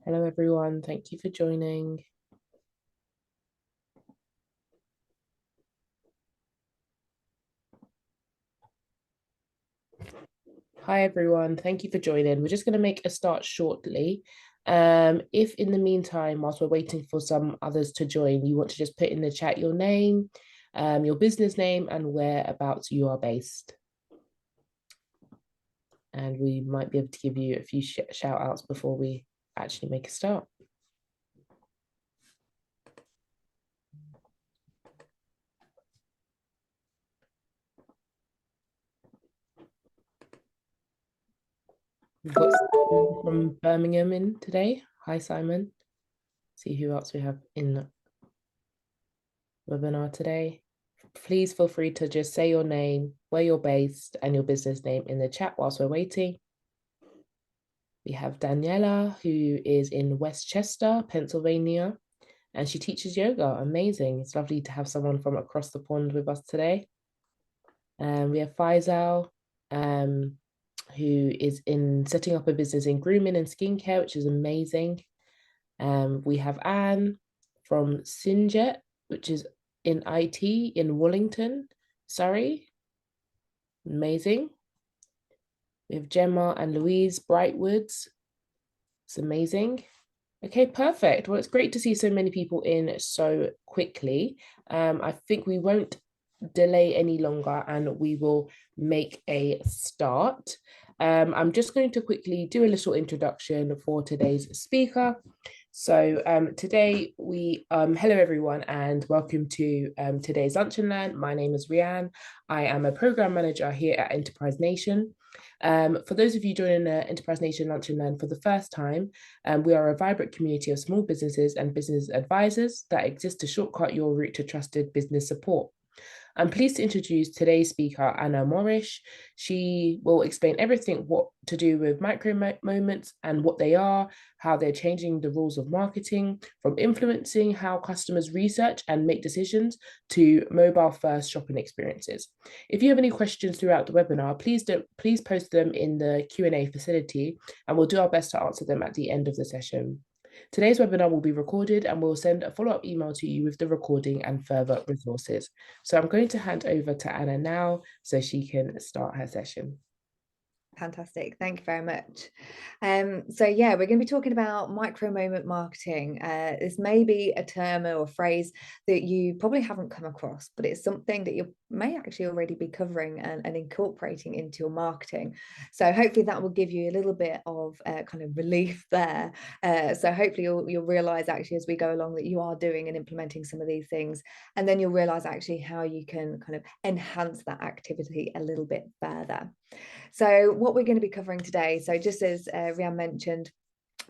Hello, everyone. Thank you for joining. Hi, everyone. Thank you for joining. We're just going to make a start shortly. If in the meantime, whilst we're waiting for some others to join, you want to just put in the chat your name, your business name, and whereabouts you are based. And we might be able to give you a few shout outs before we actually make a start. We've got Simon from Birmingham in today. Hi, Simon. See who else we have in the webinar today. Please feel free to just say your name, where you're based, and your business name in the chat whilst we're waiting. We have Daniela, who is in Westchester, Pennsylvania, and she teaches yoga. Amazing. It's lovely to have someone from across the pond with us today. We have Faisal, who is in setting up a business in grooming and skincare, which is amazing. We have Anne from Sinjet, which is in IT in Wallington, Surrey. Amazing. We have Gemma and Louise Brightwoods. It's amazing. Okay, perfect. Well, it's great to see so many people in so quickly. I think we won't delay any longer and we will make a start. I'm just going to quickly do a little introduction for today's speaker. So today hello everyone and welcome to today's Lunch and Learn. My name is Rianne. I am a program manager here at Enterprise Nation. For those of you joining the Enterprise Nation Lunch and Learn for the first time, we are a vibrant community of small businesses and business advisors that exist to shortcut your route to trusted business support. I'm pleased to introduce today's speaker, Anna Morrish. She will explain everything what to do with micro moments and what they are, how they're changing the rules of marketing, from influencing how customers research and make decisions to mobile-first shopping experiences. If you have any questions throughout the webinar, please post them in the Q&A facility, and we'll do our best to answer them at the end of the session. Today's webinar will be recorded and we'll send a follow-up email to you with the recording and further resources. So I'm going to hand over to Anna now so she can start her session. Fantastic. Thank you very much. So yeah, we're going to be talking about micro moment marketing. This may be a term or a phrase that you probably haven't come across, but it's something that you may actually already be covering and incorporating into your marketing. So hopefully that will give you a little bit of kind of relief there. So hopefully you'll realize actually as we go along that you are doing and implementing some of these things, and then you'll realize actually how you can kind of enhance that activity a little bit further. So what we're going to be covering today, so just as Rian mentioned,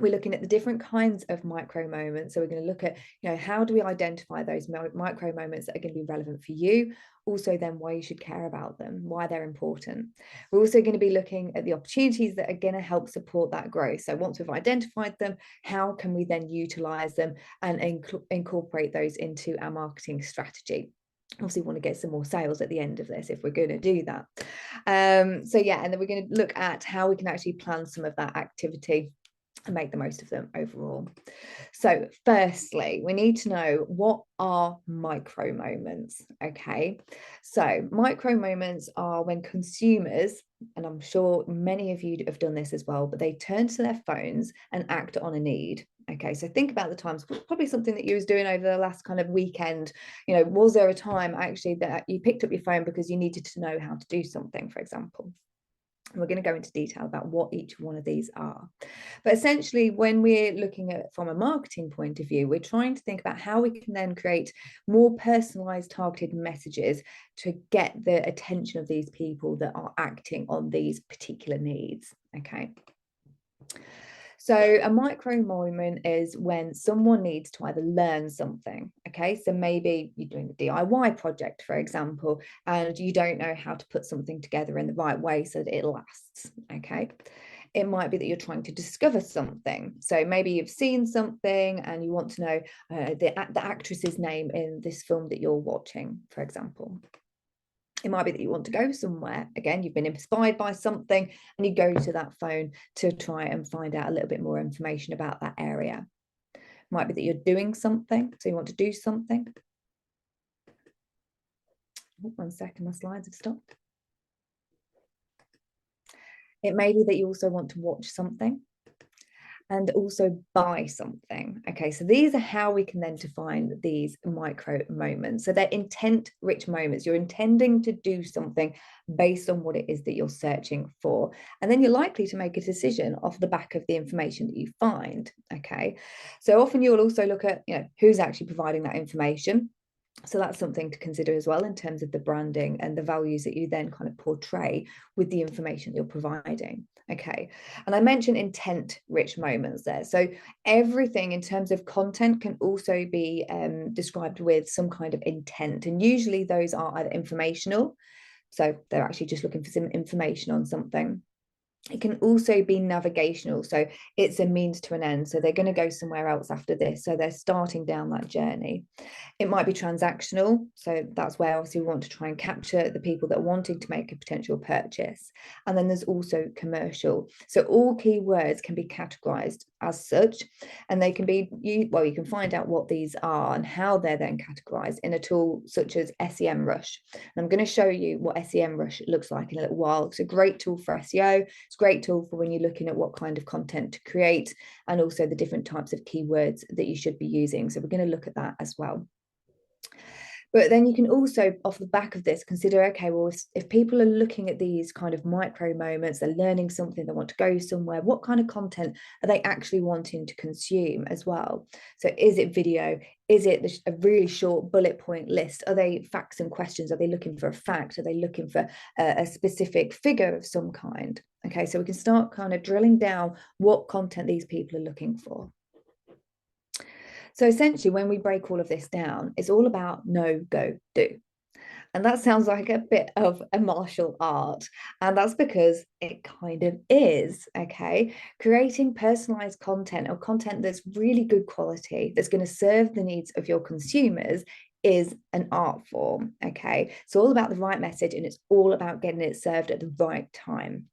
we're looking at the different kinds of micro moments. So we're going to look at, how do we identify those micro moments that are going to be relevant for you? Also then why you should care about them, why they're important. We're also going to be looking at the opportunities that are going to help support that growth. So once we've identified them, how can we then utilize them and incorporate those into our marketing strategy? Obviously want to get some more sales at the end of this if we're going to do that. So yeah, and then we're going to look at how we can actually plan some of that activity and make the most of them overall. So firstly, we need to know, what are micro moments? Okay, so micro moments are when consumers, and I'm sure many of you have done this as well, but they turn to their phones and act on a need. Okay, so think about the times, probably something that you was doing over the last kind of weekend. Was there a time actually that you picked up your phone because you needed to know how to do something, for example? And we're going to go into detail about what each one of these are. But essentially, when we're looking at from a marketing point of view, we're trying to think about how we can then create more personalized, targeted messages to get the attention of these people that are acting on these particular needs. Okay. So a micro moment is when someone needs to either learn something. Okay, so maybe you're doing a DIY project, for example, and you don't know how to put something together in the right way so that it lasts. Okay, it might be that you're trying to discover something. So maybe you've seen something and you want to know the actress's name in this film that you're watching, for example. It might be that you want to go somewhere. Again, you've been inspired by something and you go to that phone to try and find out a little bit more information about that area. It might be that you're doing something, so you want to do something. Oh, 1 second, my slides have stopped. It may be that you also want to watch something and also buy something. Okay, so these are how we can then define these micro moments. So they're intent rich moments. You're intending to do something based on what it is that you're searching for. And then you're likely to make a decision off the back of the information that you find. Okay, so often you'll also look at, who's actually providing that information. So that's something to consider as well in terms of the branding and the values that you then kind of portray with the information you're providing. Okay. And I mentioned intent rich moments there. So everything in terms of content can also be described with some kind of intent. And usually those are either informational. So they're actually just looking for some information on something. It can also be navigational. So it's a means to an end. So they're going to go somewhere else after this. So they're starting down that journey. It might be transactional. So that's where obviously we want to try and capture the people that are wanting to make a potential purchase. And then there's also commercial. So all keywords can be categorized as such, and they can be, you can find out what these are and how they're then categorized in a tool such as SEMrush. And I'm going to show you what SEMrush looks like in a little while. It's a great tool for SEO. It's a great tool for when you're looking at what kind of content to create and also the different types of keywords that you should be using. So we're going to look at that as well. But then you can also, off the back of this, consider, okay, well, if people are looking at these kind of micro moments, they're learning something, they want to go somewhere, what kind of content are they actually wanting to consume as well? So is it video? Is it a really short bullet point list? Are they facts and questions? Are they looking for a fact? Are they looking for a specific figure of some kind? Okay, so we can start kind of drilling down what content these people are looking for. So essentially, when we break all of this down, it's all about know, go, do. And that sounds like a bit of a martial art. And that's because it kind of is, okay? Creating personalized content or content that's really good quality, that's going to serve the needs of your consumers is an art form, okay? It's all about the right message and it's all about getting it served at the right time.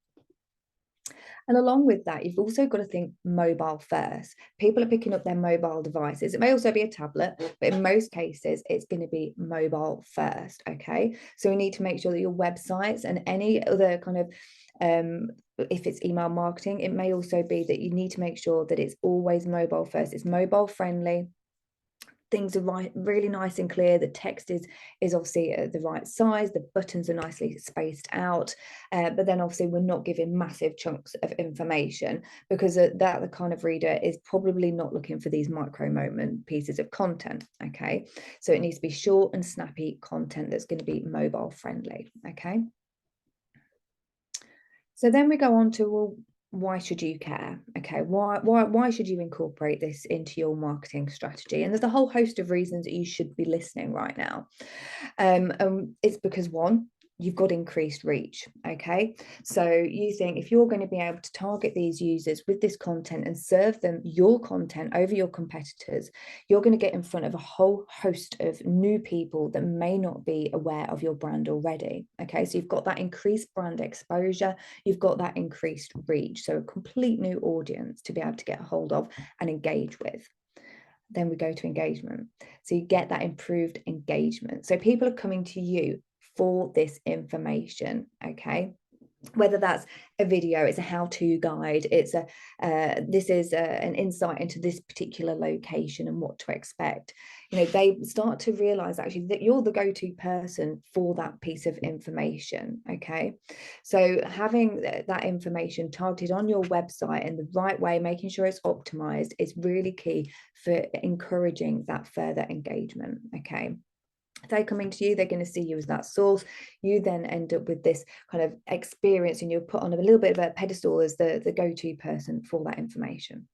And along with that, you've also got to think mobile first. People are picking up their mobile devices. It may also be a tablet, but in most cases, it's going to be mobile first. Okay. So we need to make sure that your websites and any other kind of if it's email marketing, it may also be that you need to make sure that it's always mobile first. It's mobile friendly. Things are really nice and clear. The text is obviously the right size. The buttons are nicely spaced out. But then obviously we're not giving massive chunks of information because that the kind of reader is probably not looking for these micro moment pieces of content. Okay. So it needs to be short and snappy content that's going to be mobile friendly. Okay. So then we go on to, well, why should you care? Okay, why should you incorporate this into your marketing strategy? And there's a whole host of reasons that you should be listening right now. It's because one, you've got increased reach. Okay, so you think if you're going to be able to target these users with this content and serve them your content over your competitors, you're going to get in front of a whole host of new people that may not be aware of your brand already. Okay, so you've got that increased brand exposure, you've got that increased reach, so a complete new audience to be able to get a hold of and engage with. Then we go to engagement. So you get that improved engagement. So people are coming to you for this information, okay? Whether that's a video, it's a how-to guide, it's this is an insight into this particular location and what to expect. They start to realize actually that you're the go-to person for that piece of information. Okay, so having that information targeted on your website in the right way, making sure it's optimized, is really key for encouraging that further engagement. Okay. If they're coming to you, they're going to see you as that source. You then end up with this kind of experience and you're put on a little bit of a pedestal as the go-to person for that information.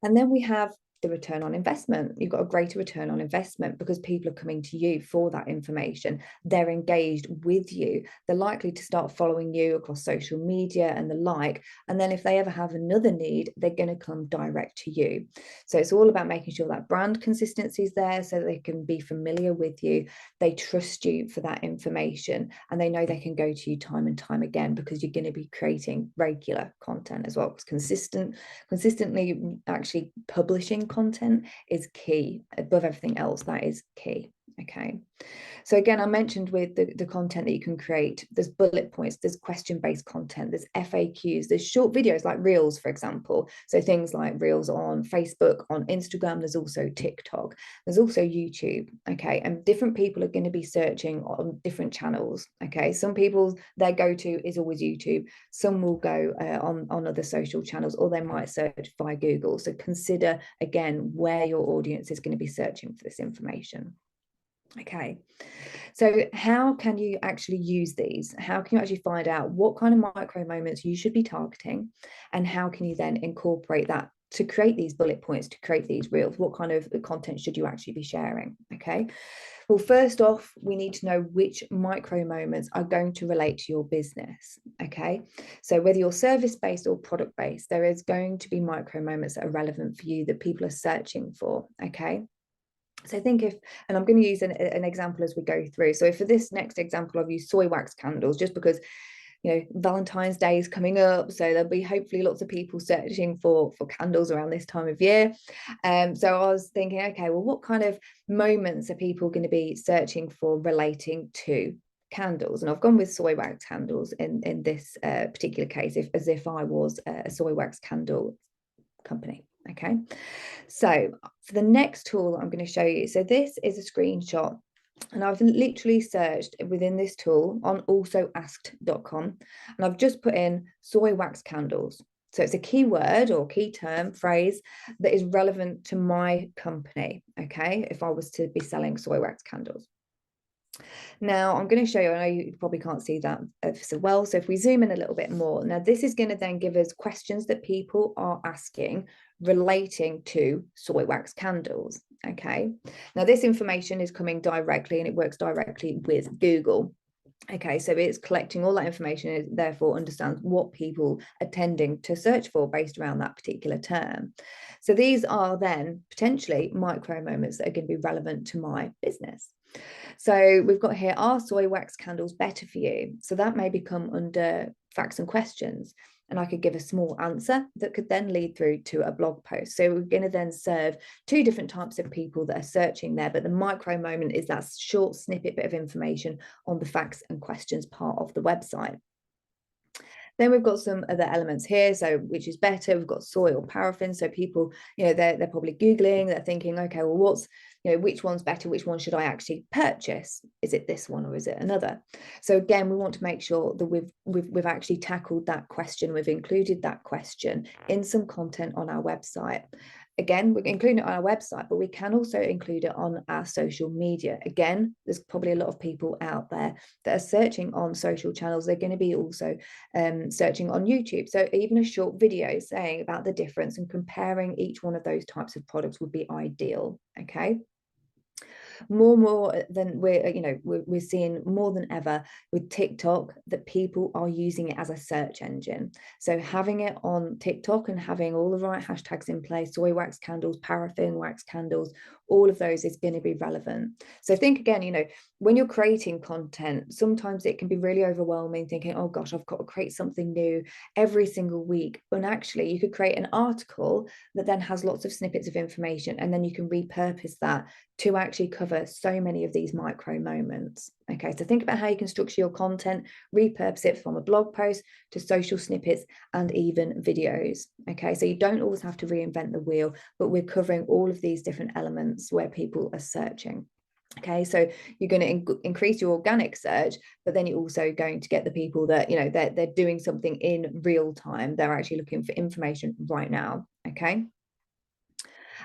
And then we have the return on investment. You've got a greater return on investment because people are coming to you for that information. They're engaged with you. They're likely to start following you across social media and the like. And then if they ever have another need, they're going to come direct to you. So it's all about making sure that brand consistency is there so that they can be familiar with you. They trust you for that information, and they know they can go to you time and time again because you're going to be creating regular content as well. It's consistently actually publishing content is key. Above everything else, that is key. Okay. So again, I mentioned with the content that you can create, there's bullet points, there's question-based content, there's FAQs, there's short videos like Reels, for example. So things like Reels on Facebook, on Instagram, there's also TikTok, there's also YouTube, okay? And different people are going to be searching on different channels, okay? Some people, their go-to is always YouTube. Some will go on other social channels, or they might search via Google. So consider, again, where your audience is going to be searching for this information. Okay, so how can you actually use these? How can you actually find out what kind of micro moments you should be targeting, and how can you then incorporate that to create these bullet points, to create these reels? What kind of content should you actually be sharing? Okay, well, first off, we need to know which micro moments are going to relate to your business. Okay, so whether you're service-based or product-based, there is going to be micro moments that are relevant for you that people are searching for. Okay. So think if, and I'm going to use an example as we go through. So for this next example, I've used soy wax candles just because, you know, Valentine's Day is coming up. So there'll be hopefully lots of people searching for candles around this time of year. So I was thinking, okay, well, what kind of moments are people going to be searching for relating to candles? And I've gone with soy wax candles in this particular case, as if I was a soy wax candle company. Okay, so for the next tool I'm going to show you, so this is a screenshot, and I've literally searched within this tool on alsoasked.com, and I've just put in soy wax candles. So it's a keyword or key term phrase that is relevant to my company. Okay, if I was to be selling soy wax candles. Now I'm going to show you, I know you probably can't see that so well, so if we zoom in a little bit more, now this is going to then give us questions that people are asking relating to soy wax candles. Okay, now this information is coming directly, and it works directly with Google. Okay, so it's collecting all that information, and it therefore understands what people are tending to search for based around that particular term. So these are then potentially micro moments that are going to be relevant to my business. So we've got here, are soy wax candles better for you? So that may become under facts and questions, and I could give a small answer that could then lead through to a blog post. So we're going to then serve two different types of people that are searching there, but the micro moment is that short snippet bit of information on the facts and questions part of the website. Then we've got some other elements here. So which is better? We've got soy or paraffin. So people, you know, they're probably Googling, they're thinking, okay, well, what's, you know, which one's better? Which one should I actually purchase? Is it this one or is it another? So again, we want to make sure that we've actually tackled that question. We've included that question in some content on our website. Again, we're including it on our website, but we can also include it on our social media. Again, there's probably a lot of people out there that are searching on social channels. They're going to be also searching on YouTube. So even a short video saying about the difference and comparing each one of those types of products would be ideal. Okay. More than we're seeing more than ever with TikTok that people are using it as a search engine. So having it on TikTok and having all the right hashtags in place, soy wax candles, paraffin wax candles, all of those is going to be relevant. So think again, you know, when you're creating content, sometimes it can be really overwhelming thinking, oh gosh, I've got to create something new every single week. And actually you could create an article that then has lots of snippets of information, and then you can repurpose that to actually cover so many of these micro moments. Okay, so think about how you can structure your content, repurpose it from a blog post to social snippets and even videos. Okay, so you don't always have to reinvent the wheel, but we're covering all of these different elements where people are searching. Okay, so you're going to increase your organic search, but then you're also going to get the people that, you know, they're doing something in real time. They're actually looking for information right now. Okay.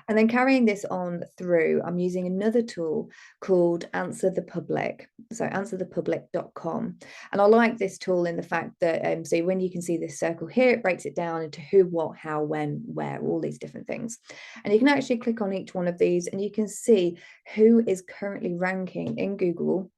And then carrying this on through, I'm using another tool called Answer the Public. So answerthepublic.com. And I like this tool in the fact that, so when you can see this circle here, it breaks it down into who, what, how, when, where, all these different things. And you can actually click on each one of these and you can see who is currently ranking in Google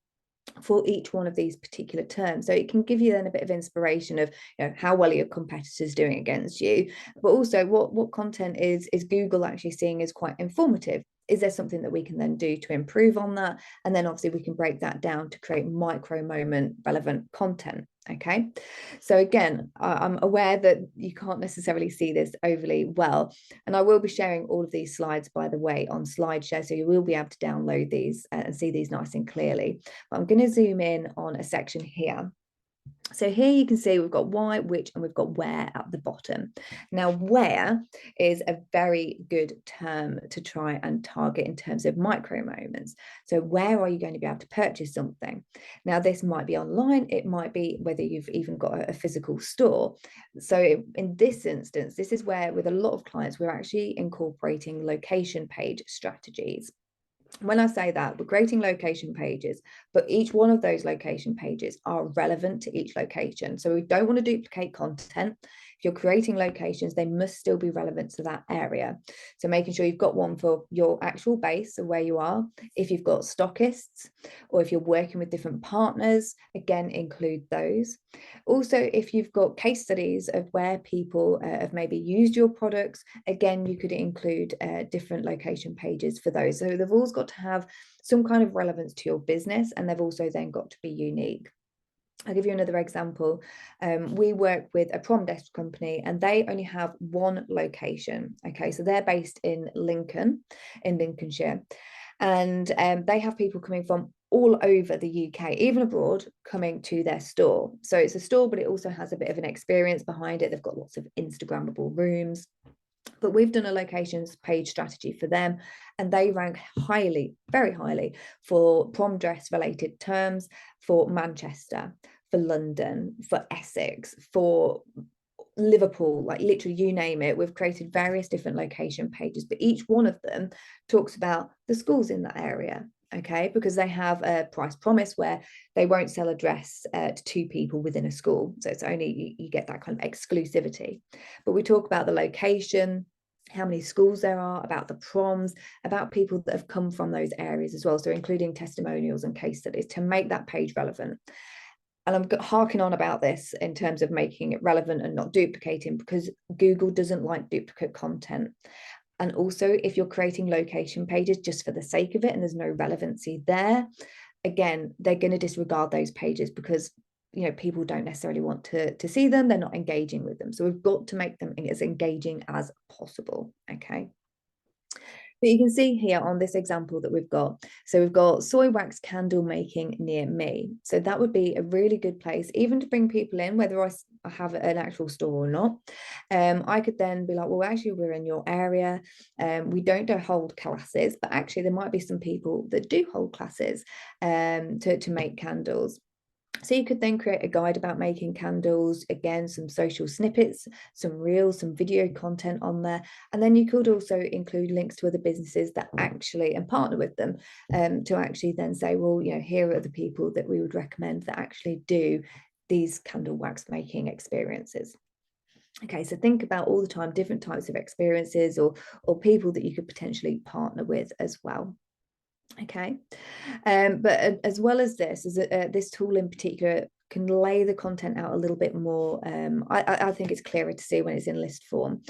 for each one of these particular terms. So it can give you then a bit of inspiration of, how well are your competitors doing against you, but also what content is Google actually seeing as quite informative. Is there something that we can then do to improve on that? And then obviously we can break that down to create micro moment relevant content. Okay, so again, I'm aware that you can't necessarily see this overly well, and I will be sharing all of these slides, by the way, on SlideShare, so you will be able to download these and see these nice and clearly. But I'm going to zoom in on a section here. So here you can see we've got why, which, and we've got where at the bottom. Now, where is a very good term to try and target in terms of micro moments. So where are you going to be able to purchase something? Now, this might be online. It might be whether you've even got a physical store. So in this instance, this is where with a lot of clients, we're actually incorporating location page strategies. When I say that, we're creating location pages, but each one of those location pages are relevant to each location. So we don't want to duplicate content. If you're creating locations, they must still be relevant to that area. So making sure you've got one for your actual base of where you are. If you've got stockists or if you're working with different partners, again, include those. Also, if you've got case studies of where people have maybe used your products, again, you could include different location pages for those. So they've always got to have some kind of relevance to your business, and they've also then got to be unique. I'll give you another example. We work with a prom desk company and they only have one location. Okay, so they're based in Lincoln, in Lincolnshire. And they have people coming from all over the UK, even abroad, coming to their store. So it's a store, but it also has a bit of an experience behind it. They've got lots of Instagrammable rooms. But we've done a locations page strategy for them, and they rank highly, very highly, for prom dress related terms for Manchester, for London, for Essex, for Liverpool, like literally you name it. We've created various different location pages, but each one of them talks about the schools in that area. Okay, because they have a price promise where they won't sell a dress to two people within a school. So it's only you get that kind of exclusivity. But we talk about the location, how many schools there are, about the proms, about people that have come from those areas as well. So including testimonials and case studies to make that page relevant. And I'm harking on about this in terms of making it relevant and not duplicating, because Google doesn't like duplicate content. And also, if you're creating location pages just for the sake of it and there's no relevancy there, again, they're going to disregard those pages because people don't necessarily want to see them. They're not engaging with them. So we've got to make them as engaging as possible. Okay. But you can see here on this example that we've got, so we've got soy wax candle making near me. So that would be a really good place, even to bring people in, whether I have an actual store or not. I could then be like, well, actually, we're in your area. We don't hold classes, but actually there might be some people that do hold classes to make candles. So you could then create a guide about making candles, again, some social snippets, some reels, some video content on there. And then you could also include links to other businesses that actually, and partner with them to actually then say, well, here are the people that we would recommend that actually do these candle wax making experiences. Okay, so think about all the time different types of experiences or people that you could potentially partner with as well. Okay, but as well as this, this tool in particular can lay the content out a little bit more. I think it's clearer to see when it's in list form.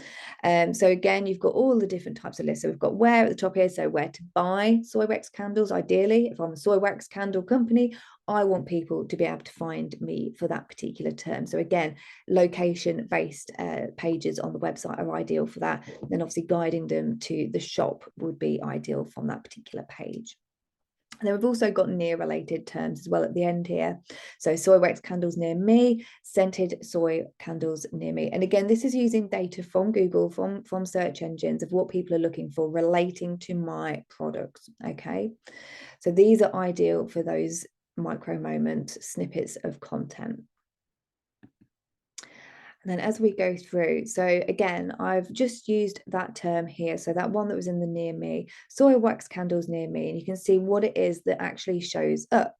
So again, you've got all the different types of lists. So we've got where at the top here, so where to buy soy wax candles. Ideally, if I'm a soy wax candle company, I want people to be able to find me for that particular term. So again, location-based pages on the website are ideal for that. Then obviously guiding them to the shop would be ideal from that particular page. And then we've also got near related terms as well at the end here. So soy wax candles near me, scented soy candles near me. And again, this is using data from Google, from search engines of what people are looking for relating to my products. Okay, so these are ideal for those micro moment snippets of content. And then as we go through, so again, I've just used that term here. So that one that was in the near me, soy wax candles near me, and you can see what it is that actually shows up.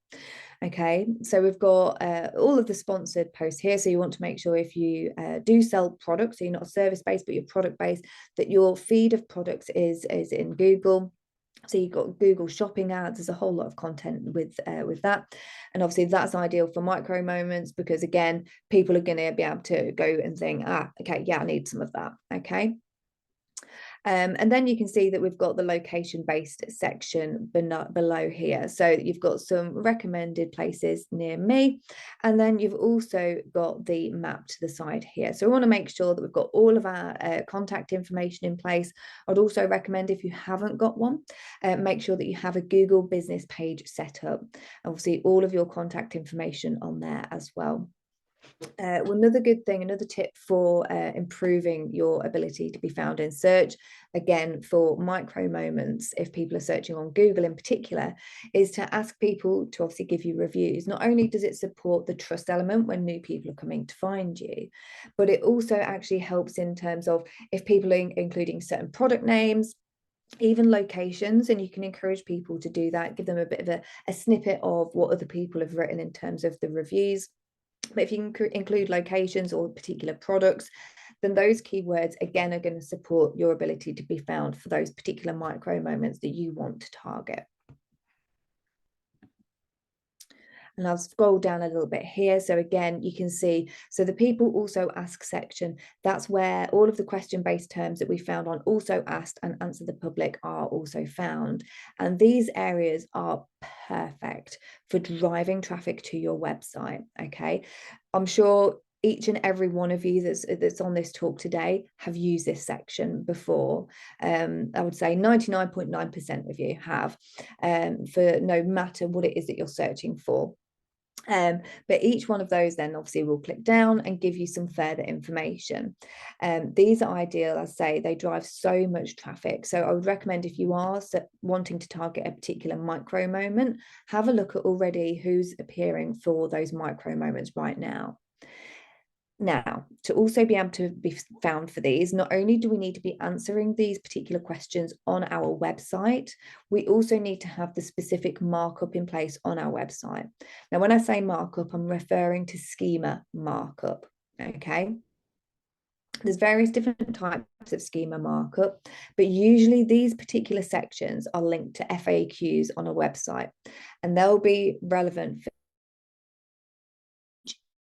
Okay, so we've got all of the sponsored posts here. So you want to make sure if you do sell products, so you're not service-based, but you're product-based, that your feed of products is in Google. So you've got Google shopping ads. There's a whole lot of content with that, and obviously that's ideal for micro moments because again, people are going to be able to go and think, okay, yeah, I need some of that. Okay. And then you can see that we've got the location-based section below here. So you've got some recommended places near me, and then you've also got the map to the side here. So we want to make sure that we've got all of our contact information in place. I'd also recommend if you haven't got one, make sure that you have a Google business page set up. Obviously, all of your contact information on there as well. Another good thing, another tip for improving your ability to be found in search, again, for micro moments, if people are searching on Google in particular, is to ask people to obviously give you reviews. Not only does it support the trust element when new people are coming to find you, but it also actually helps in terms of if people are including certain product names, even locations, and you can encourage people to do that, give them a bit of a snippet of what other people have written in terms of the reviews. But if you can include locations or particular products, then those keywords again are going to support your ability to be found for those particular micro moments that you want to target. And I'll scroll down a little bit here. So again, you can see, so the people also ask section, that's where all of the question-based terms that we found on also asked and answer the public are also found. And these areas are perfect for driving traffic to your website. Okay. I'm sure each and every one of you that's on this talk today have used this section before. I would say 99.9% of you have, for no matter what it is that you're searching for. But each one of those then obviously will click down and give you some further information. These are ideal, I say, they drive so much traffic. So I would recommend if you are wanting to target a particular micro moment, have a look at already who's appearing for those micro moments right now. Now, to also be able to be found for these, not only do we need to be answering these particular questions on our website, we also need to have the specific markup in place on our website. Now, when I say markup, I'm referring to schema markup, okay? There's various different types of schema markup, but usually these particular sections are linked to FAQs on a website, and they'll be relevant for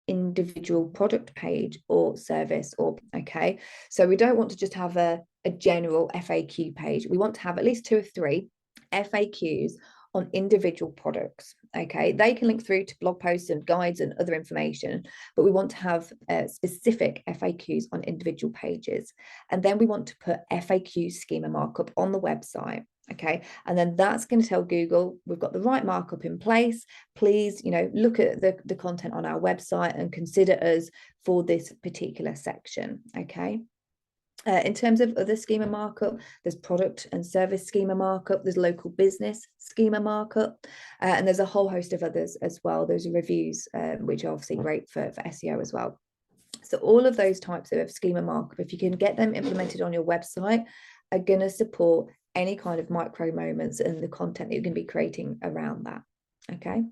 individual product page or service, or okay, so we don't want to just have a general FAQ page. We want to have at least 2 or 3 FAQs on individual products. Okay, they can link through to blog posts and guides and other information, but we want to have specific FAQs on individual pages, and then we want to put FAQ schema markup on the website. Okay, and then that's going to tell Google we've got the right markup in place. Please, look at the content on our website and consider us for this particular section. Okay. In terms of other schema markup, there's product and service schema markup, there's local business schema markup, and there's a whole host of others as well. Those are reviews, which are obviously great for SEO as well. So all of those types of schema markup, if you can get them implemented on your website, are going to support any kind of micro moments and the content that you're going to be creating around that. Okay.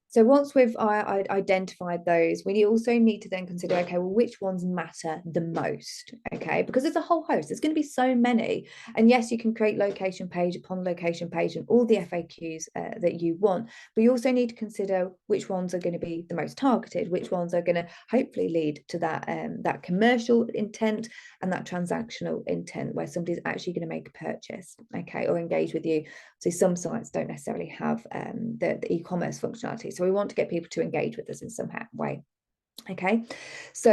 So once we've identified those, we also need to then consider, okay, well, which ones matter the most? Okay, because there's a whole host. There's going to be so many. And yes, you can create location page upon location page and all the FAQs that you want, but you also need to consider which ones are going to be the most targeted, which ones are going to hopefully lead to that commercial intent and that transactional intent where somebody's actually going to make a purchase, okay, or engage with you. So some sites don't necessarily have the e-commerce functionality. So we want to get people to engage with us in some way. Okay, so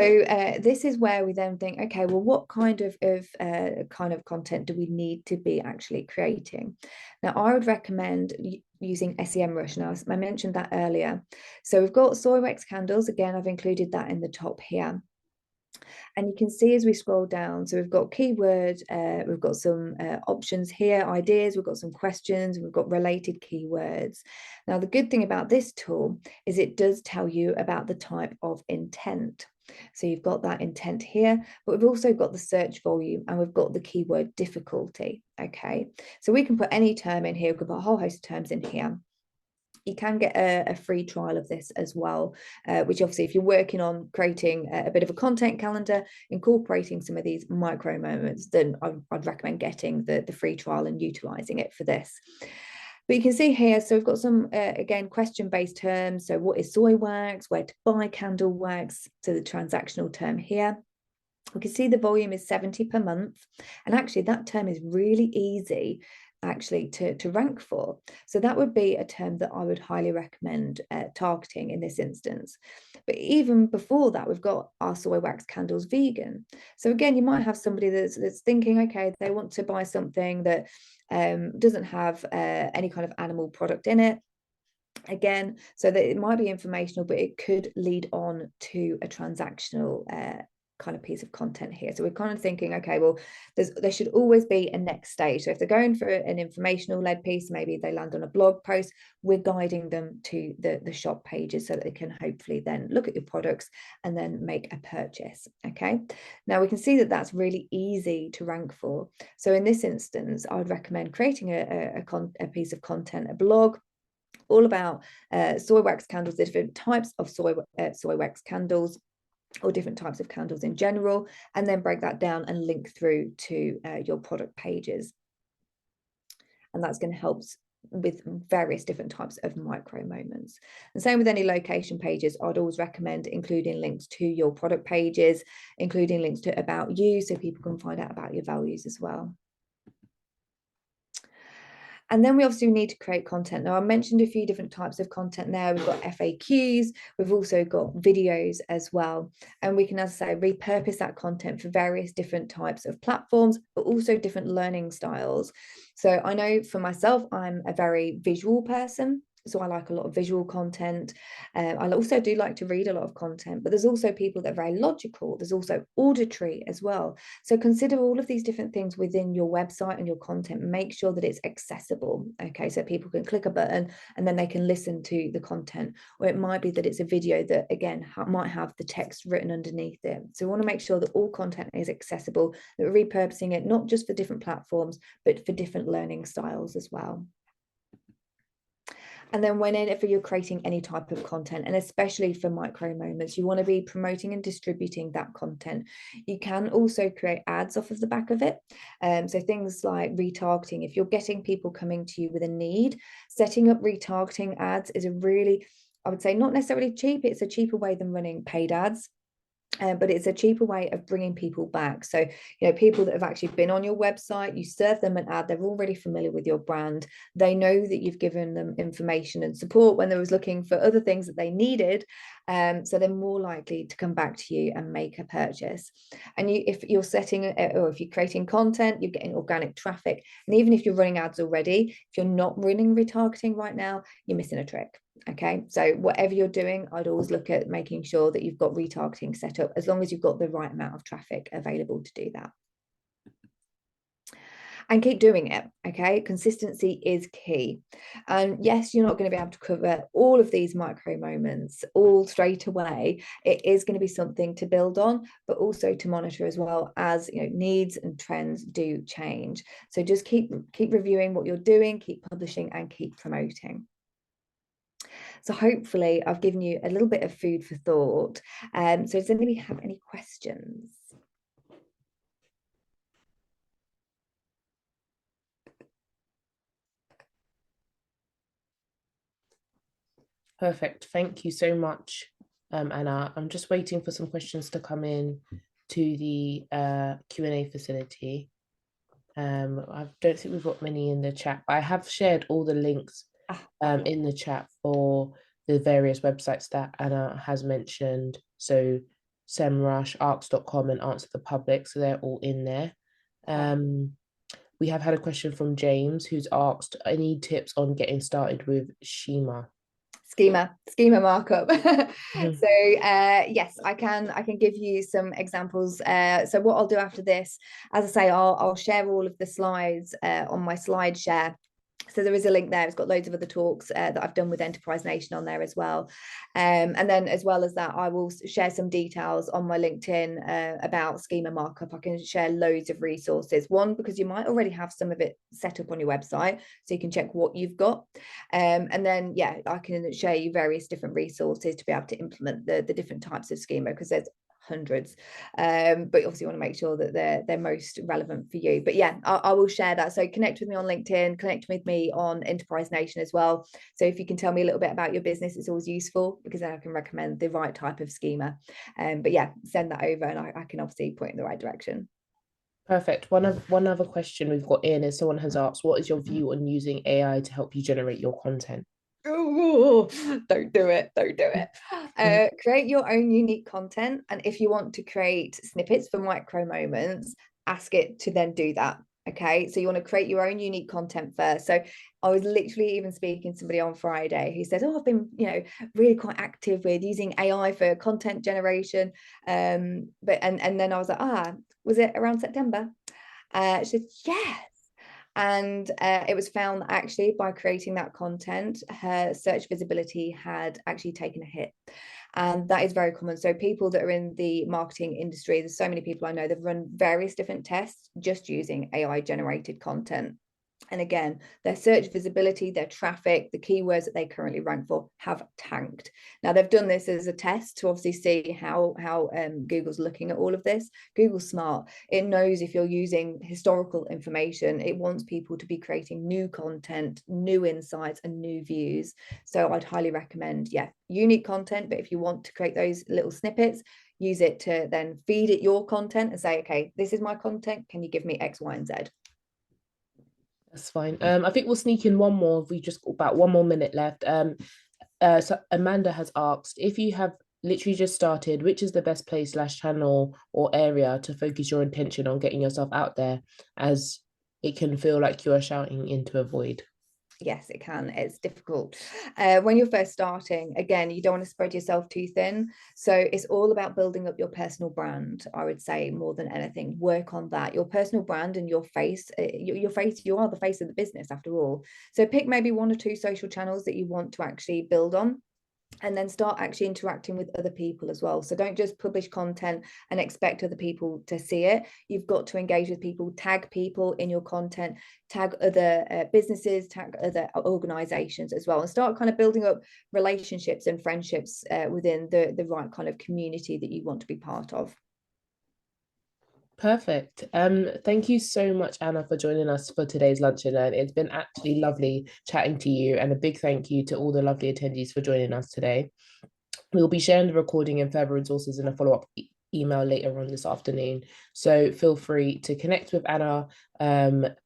this is where we then think, okay, well, what kind of content do we need to be actually creating? Now, I would recommend using SEMrush. Now, I mentioned that earlier. So we've got soy wax candles. Again, I've included that in the top here. And you can see as we scroll down, so we've got keyword, we've got some options here, ideas, we've got some questions, we've got related keywords. Now, the good thing about this tool is it does tell you about the type of intent. So you've got that intent here, but we've also got the search volume and we've got the keyword difficulty. Okay, so we can put any term in here, we can put a whole host of terms in here. You can get a free trial of this as well, which obviously if you're working on creating a bit of a content calendar, incorporating some of these micro moments, then I'd recommend getting the free trial and utilizing it for this. But you can see here, so we've got some, again, question-based terms. So what is soy wax? Where to buy candle wax? So the transactional term here. We can see the volume is 70 per month. And actually that term is really easy actually to rank for. So that would be a term that I would highly recommend targeting in this instance. But even before that, we've got our soy wax candles vegan. So again, you might have somebody that's thinking, okay, they want to buy something that doesn't have any kind of animal product in it. Again, so that it might be informational, but it could lead on to a transactional kind of piece of content here. So we're kind of thinking, okay, well, there should always be a next stage. So if they're going for an informational led piece, maybe they land on a blog post, we're guiding them to the shop pages so that they can hopefully then look at your products and then make a purchase. Okay, now we can see that that's really easy to rank for. So in this instance, I would recommend creating a piece of content, a blog, all about soy wax candles, the different types of soy wax candles, or different types of candles in general, and then break that down and link through to your product pages. And that's going to help with various different types of micro moments. And same with any location pages, I'd always recommend including links to your product pages, including links to about you, so people can find out about your values as well. And then we obviously need to create content. Now, I mentioned a few different types of content there. We've got FAQs, we've also got videos as well. And we can, as I say, repurpose that content for various different types of platforms, but also different learning styles. So I know for myself, I'm a very visual person. So I like a lot of visual content. I also do like to read a lot of content, but there's also people that are very logical. There's also auditory as well. So consider all of these different things within your website and your content. Make sure that it's accessible. Okay, so people can click a button and then they can listen to the content. Or it might be that it's a video that, again, might have the text written underneath it. So we want to make sure that all content is accessible, that we're repurposing it, not just for different platforms, but for different learning styles as well. And then whenever you're creating any type of content, and especially for micro moments, you want to be promoting and distributing that content. You can also create ads off of the back of it. So things like retargeting, if you're getting people coming to you with a need, setting up retargeting ads is a really, I would say, not necessarily cheap. It's a cheaper way than running paid ads. But it's a cheaper way of bringing people back. So, people that have actually been on your website, you serve them an ad, they're already familiar with your brand. They know that you've given them information and support when they was looking for other things that they needed. So they're more likely to come back to you and make a purchase. And if you're setting, or if you're creating content, you're getting organic traffic. And even if you're running ads already, if you're not running retargeting right now, you're missing a trick. Okay, so whatever you're doing, I'd always look at making sure that you've got retargeting set up, as long as you've got the right amount of traffic available to do that. And keep doing it. Okay, consistency is key. And yes, you're not going to be able to cover all of these micro moments all straight away. It is going to be something to build on, but also to monitor as well, as needs and trends do change. So just keep reviewing what you're doing, keep publishing, and keep promoting. So hopefully I've given you a little bit of food for thought. So does anybody have any questions? Perfect. Thank you so much, Anna. I'm just waiting for some questions to come in to the Q&A facility. I don't think we've got many in the chat, but I have shared all the links in the chat for the various websites that Anna has mentioned. So SEMrush, arcs.com, and Answer the Public. So they're all in there. We have had a question from James, who's asked, any tips on getting started with Shima? schema markup. Mhm. So yes, I can give you some examples. So what I'll do after this, as I say, I'll share all of the slides on my slide share. So there is a link there. It's got loads of other talks that I've done with Enterprise Nation on there as well. And then as well as that, I will share some details on my LinkedIn about schema markup. I can share loads of resources. One, because you might already have some of it set up on your website, so you can check what you've got. And then, yeah, I can share you various different resources to be able to implement the different types of schema, because there's hundreds, but obviously you want to make sure that they're most relevant for you. But yeah, I will share that. So connect with me on LinkedIn, connect with me on Enterprise Nation as well. So if you can tell me a little bit about your business, it's always useful, because then I can recommend the right type of schema. But yeah, send that over and I can obviously point in the right direction. Perfect. One other question we've got in is someone has asked, what is your view on using AI to help you generate your content? Ooh, don't do it. Don't do it. Mhm. Create your own unique content. And if you want to create snippets for micro moments, ask it to then do that. Okay. So you want to create your own unique content first. So I was literally even speaking to somebody on Friday who said, oh, I've been, really quite active with using AI for content generation. But and then I was like, was it around September? She said, yeah. And it was found that actually by creating that content, her search visibility had actually taken a hit. And that is very common. So people that are in the marketing industry, there's so many people I know that have run various different tests just using AI generated content. And again, their search visibility, their traffic, the keywords that they currently rank for have tanked. Now they've done this as a test to obviously see how Google's looking at all of this. Google's smart. It knows if you're using historical information, it wants people to be creating new content, new insights, and new views. So I'd highly recommend, yeah, unique content. But if you want to create those little snippets, use it to then feed it your content and say, okay, this is my content. Can you give me X, Y, and Z? That's fine. I think we'll sneak in one more. We just got about 1 more minute left. So Amanda has asked, if you have literally just started, which is the best place slash channel or area to focus your intention on getting yourself out there, as it can feel like you are shouting into a void? Yes, it can. It's difficult. When you're first starting, again, you don't want to spread yourself too thin. So it's all about building up your personal brand, I would say, more than anything. Work on that. Your personal brand and your face, your face, you are the face of the business after all. So pick maybe one or two social channels that you want to actually build on, and then start actually interacting with other people as well. So don't just publish content and expect other people to see it. You've got to engage with people, tag people in your content, tag other businesses, tag other organizations as well, and start kind of building up relationships and friendships within the right kind of community that you want to be part of. Perfect. Thank you so much, Anna, for joining us for today's lunch and learn. It's been absolutely lovely chatting to you, and a big thank you to all the lovely attendees for joining us today. We'll be sharing the recording and further resources in a follow-up email later on this afternoon. So feel free to connect with Anna.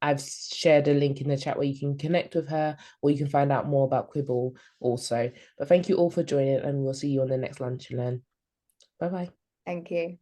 I've shared a link in the chat where you can connect with her, or you can find out more about Quibble also. But thank you all for joining, and we'll see you on the next lunch and learn. Bye bye. Thank you.